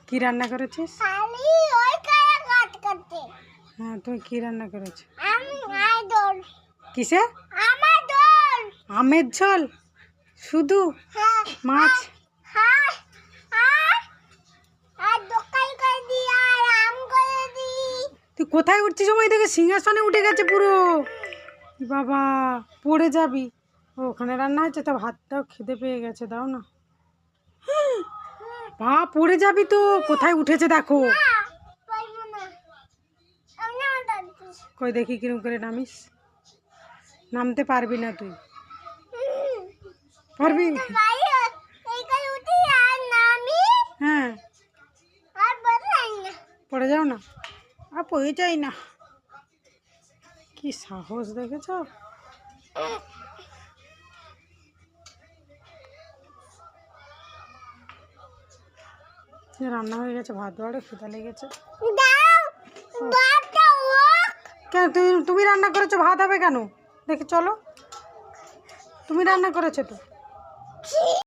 কি রান্না করেছিস? খালি ওই কায়া কাট করতে। হ্যাঁ, তুমি কি রান্না করেছো? আমার দোল। কিসে? আমার দোল। আমের ঝোল শুধু? হ্যাঁ। মাছ? হ্যাঁ। আর দোকান করে দি আর আম করে দি। তুই কোথায় উঠছিস? সময় থেকে সিংহাসনে উঠে গেছে পুরো। বাবা, পড়ে যাবি। ও, ওখানে রান্না হচ্ছে, তো ভাতটাও খিদে পেয়ে গেছে, দাও না। বা, পড়ে যাবি তো। কোথায় উঠেছে দেখো। পারবো না। আমি না দাঁড়াচ্ছি। কই দেখি কিরম করে নামিস। নামতে পারবি না তুই। পারবি? ভাই এই করে উঠি আর নামি হ্যাঁ, আর বদলাই না। পড়ে যাও না। আর পড়ে যাই না। কি সাহস দেখেছ? রান্না হয়ে গেছে, ভাত বাড়ে, খিদা লেগেছে। দাও ভাতটা হোক। কেন তুমি রান্না করেছো? ভাত হবে কেন? দেখি চলো, তুমি রান্না করেছো তো।